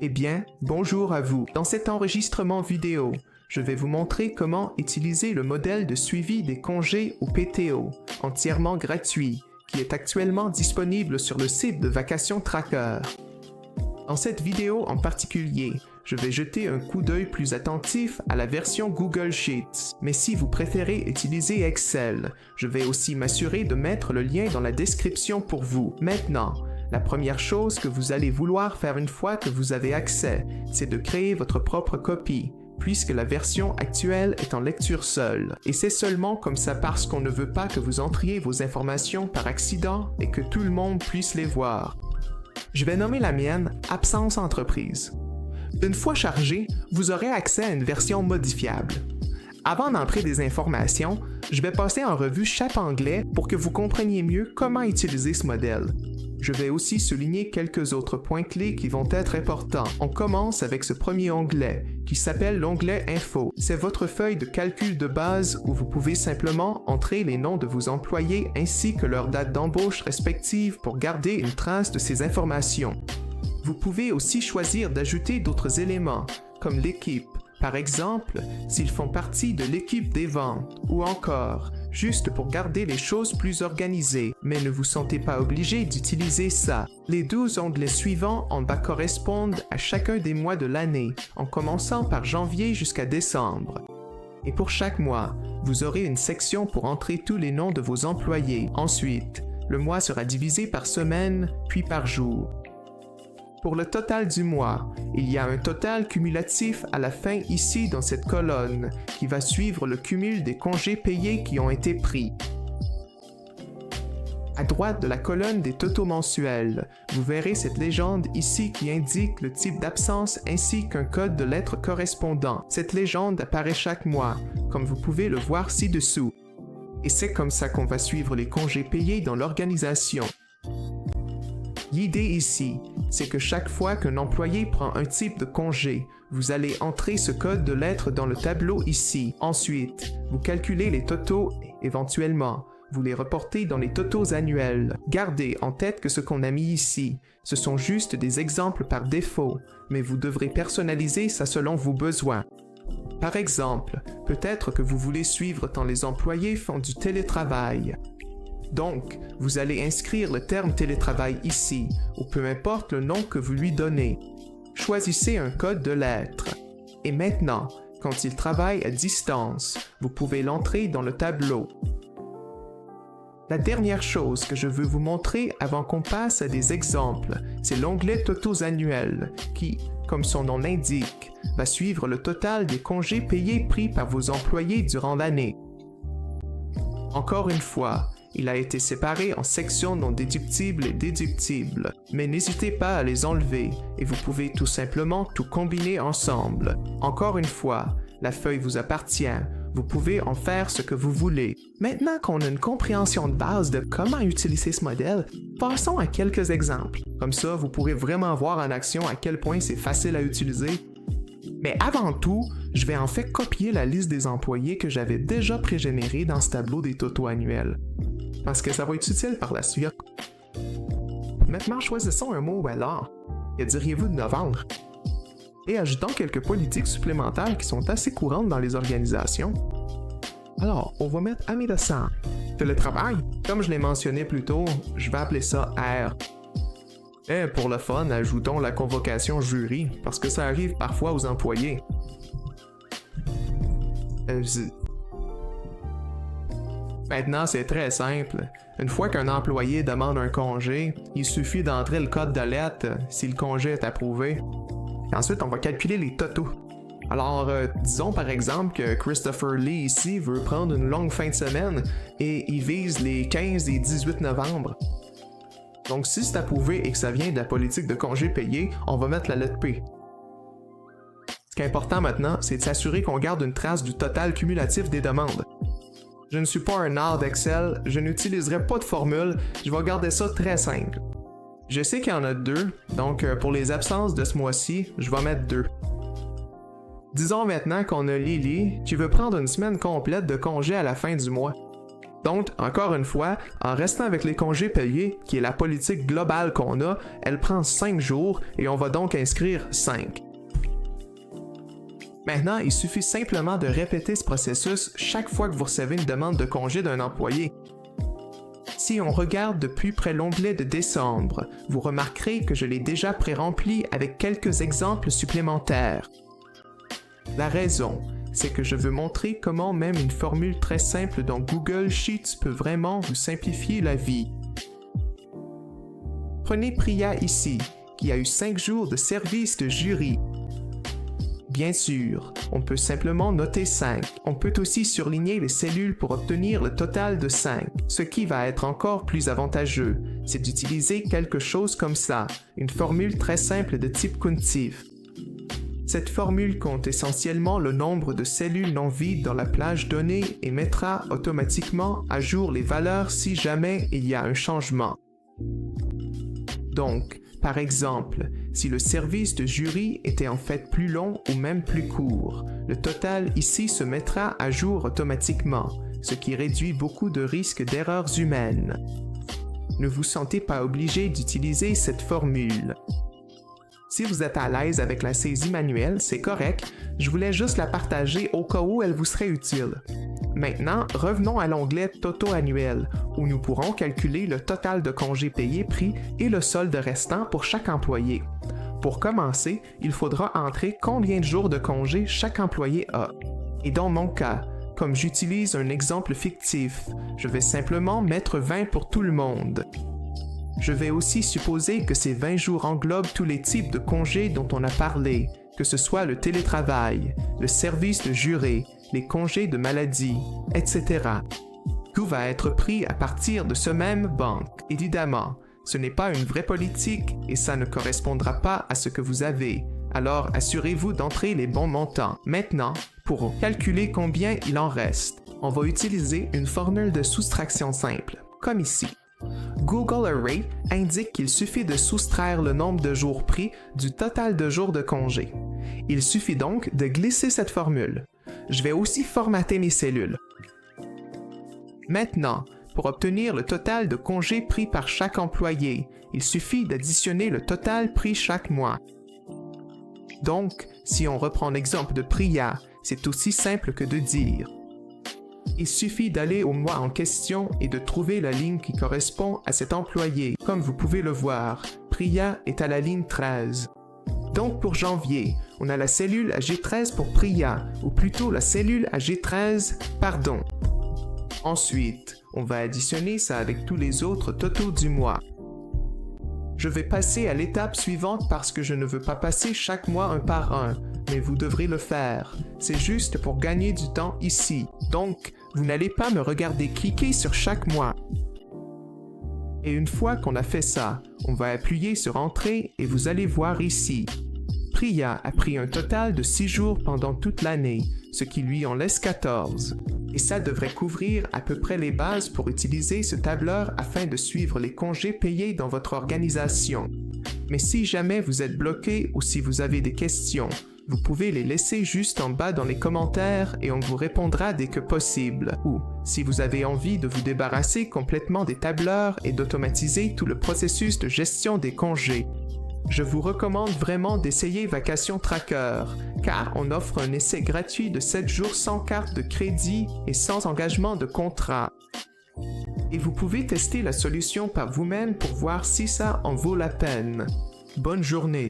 Eh bien, bonjour à vous. Dans cet enregistrement vidéo, je vais vous montrer comment utiliser le modèle de suivi des congés ou PTO, entièrement gratuit, qui est actuellement disponible sur le site de Vacation Tracker. Dans cette vidéo en particulier, je vais jeter un coup d'œil plus attentif à la version Google Sheets, mais si vous préférez utiliser Excel, je vais aussi m'assurer de mettre le lien dans la description pour vous. Maintenant, la première chose que vous allez vouloir faire une fois que vous avez accès, c'est de créer votre propre copie, puisque la version actuelle est en lecture seule. Et c'est seulement comme ça parce qu'on ne veut pas que vous entriez vos informations par accident et que tout le monde puisse les voir. Je vais nommer la mienne « Absence entreprise ». Une fois chargé, vous aurez accès à une version modifiable. Avant d'entrer des informations, je vais passer en revue chaque onglet pour que vous compreniez mieux comment utiliser ce modèle. Je vais aussi souligner quelques autres points clés qui vont être importants. On commence avec ce premier onglet, qui s'appelle l'onglet Info. C'est votre feuille de calcul de base où vous pouvez simplement entrer les noms de vos employés ainsi que leur date d'embauche respective pour garder une trace de ces informations. Vous pouvez aussi choisir d'ajouter d'autres éléments, comme l'équipe, par exemple, s'ils font partie de l'équipe des ventes, ou encore, juste pour garder les choses plus organisées, mais ne vous sentez pas obligé d'utiliser ça. Les 12 onglets suivants en bas correspondent à chacun des mois de l'année, en commençant par janvier jusqu'à décembre. Et pour chaque mois, vous aurez une section pour entrer tous les noms de vos employés. Ensuite, le mois sera divisé par semaine, puis par jour. Pour le total du mois, il y a un total cumulatif à la fin ici dans cette colonne, qui va suivre le cumul des congés payés qui ont été pris. À droite de la colonne des totaux mensuels, vous verrez cette légende ici qui indique le type d'absence ainsi qu'un code de lettres correspondant. Cette légende apparaît chaque mois, comme vous pouvez le voir ci-dessous. Et c'est comme ça qu'on va suivre les congés payés dans l'organisation. L'idée ici, c'est que chaque fois qu'un employé prend un type de congé, vous allez entrer ce code de lettres dans le tableau ici. Ensuite, vous calculez les totaux et, éventuellement, vous les reportez dans les totaux annuels. Gardez en tête que ce qu'on a mis ici, ce sont juste des exemples par défaut, mais vous devrez personnaliser ça selon vos besoins. Par exemple, peut-être que vous voulez suivre tant les employés font du télétravail. Donc, vous allez inscrire le terme télétravail ici, ou peu importe le nom que vous lui donnez. Choisissez un code de lettres. Et maintenant, quand il travaille à distance, vous pouvez l'entrer dans le tableau. La dernière chose que je veux vous montrer avant qu'on passe à des exemples, c'est l'onglet Totaux annuels, qui, comme son nom l'indique, va suivre le total des congés payés pris par vos employés durant l'année. Encore une fois, il a été séparé en sections non déductibles et déductibles, mais n'hésitez pas à les enlever et vous pouvez tout simplement tout combiner ensemble. Encore une fois, la feuille vous appartient, vous pouvez en faire ce que vous voulez. Maintenant qu'on a une compréhension de base de comment utiliser ce modèle, passons à quelques exemples. Comme ça, vous pourrez vraiment voir en action à quel point c'est facile à utiliser. Mais avant tout, je vais en fait copier la liste des employés que j'avais déjà pré-générée dans ce tableau des totaux annuels. Parce que ça va être utile par la suite. Maintenant, choisissons un mot au hasard. Que diriez-vous de novembre? Et ajoutons quelques politiques supplémentaires qui sont assez courantes dans les organisations. Alors, on va mettre année de sang. Télétravail, comme je l'ai mentionné plus tôt, je vais appeler ça R. Et pour le fun, ajoutons la convocation jury, parce que ça arrive parfois aux employés. Maintenant, c'est très simple. Une fois qu'un employé demande un congé, il suffit d'entrer le code de lettre si le congé est approuvé. Et ensuite, on va calculer les totaux. Alors, disons par exemple que Christopher Lee ici veut prendre une longue fin de semaine et il vise les 15 et 18 novembre. Donc, si c'est approuvé et que ça vient de la politique de congé payé, on va mettre la lettre P. Ce qui est important maintenant, c'est de s'assurer qu'on garde une trace du total cumulatif des demandes. Je ne suis pas un art d'Excel, je n'utiliserai pas de formule, je vais garder ça très simple. Je sais qu'il y en a deux, donc pour les absences de ce mois-ci, je vais mettre 2. Disons maintenant qu'on a Lily qui veut prendre une semaine complète de congé à la fin du mois. Donc, encore une fois, en restant avec les congés payés, qui est la politique globale qu'on a, elle prend 5 jours et on va donc inscrire 5. Maintenant, il suffit simplement de répéter ce processus chaque fois que vous recevez une demande de congé d'un employé. Si on regarde de plus près l'onglet de décembre, vous remarquerez que je l'ai déjà pré-rempli avec quelques exemples supplémentaires. La raison, c'est que je veux montrer comment même une formule très simple dans Google Sheets peut vraiment vous simplifier la vie. Prenez Priya ici, qui a eu 5 jours de service de jury. Bien sûr, on peut simplement noter 5. On peut aussi surligner les cellules pour obtenir le total de 5. Ce qui va être encore plus avantageux, c'est d'utiliser quelque chose comme ça, une formule très simple de type countif. Cette formule compte essentiellement le nombre de cellules non vides dans la plage donnée et mettra automatiquement à jour les valeurs si jamais il y a un changement. Donc, par exemple, si le service de jury était en fait plus long ou même plus court, le total ici se mettra à jour automatiquement, ce qui réduit beaucoup de risques d'erreurs humaines. Ne vous sentez pas obligé d'utiliser cette formule. Si vous êtes à l'aise avec la saisie manuelle, c'est correct, je voulais juste la partager au cas où elle vous serait utile. Maintenant, revenons à l'onglet Totaux annuel, où nous pourrons calculer le total de congés payés pris et le solde restant pour chaque employé. Pour commencer, il faudra entrer combien de jours de congés chaque employé a. Et dans mon cas, comme j'utilise un exemple fictif, je vais simplement mettre 20 pour tout le monde. Je vais aussi supposer que ces 20 jours englobent tous les types de congés dont on a parlé, que ce soit le télétravail, le service de juré, les congés de maladie, etc. Tout va être pris à partir de ce même banque, évidemment. Ce n'est pas une vraie politique et ça ne correspondra pas à ce que vous avez. Alors assurez-vous d'entrer les bons montants. Maintenant, pour calculer combien il en reste, on va utiliser une formule de soustraction simple, comme ici. Google Array indique qu'il suffit de soustraire le nombre de jours pris du total de jours de congé. Il suffit donc de glisser cette formule. Je vais aussi formater mes cellules. Maintenant, pour obtenir le total de congés pris par chaque employé, il suffit d'additionner le total pris chaque mois. Donc, si on reprend l'exemple de Priya, c'est aussi simple que de dire. Il suffit d'aller au mois en question et de trouver la ligne qui correspond à cet employé. Comme vous pouvez le voir, Priya est à la ligne 13. Donc pour janvier, on a la cellule AG13 pour Priya, ou plutôt la cellule AG13, pardon. Ensuite, on va additionner ça avec tous les autres totaux du mois. Je vais passer à l'étape suivante parce que je ne veux pas passer chaque mois un par un, mais vous devrez le faire. C'est juste pour gagner du temps ici. Donc, vous n'allez pas me regarder cliquer sur chaque mois. Et une fois qu'on a fait ça, on va appuyer sur Entrée et vous allez voir ici. Priya a pris un total de 6 jours pendant toute l'année, ce qui lui en laisse 14. Et ça devrait couvrir à peu près les bases pour utiliser ce tableur afin de suivre les congés payés dans votre organisation. Mais si jamais vous êtes bloqué ou si vous avez des questions, vous pouvez les laisser juste en bas dans les commentaires et on vous répondra dès que possible. Ou, si vous avez envie de vous débarrasser complètement des tableurs et d'automatiser tout le processus de gestion des congés, je vous recommande vraiment d'essayer Vacation Tracker, car on offre un essai gratuit de 7 jours sans carte de crédit et sans engagement de contrat. Et vous pouvez tester la solution par vous-même pour voir si ça en vaut la peine. Bonne journée!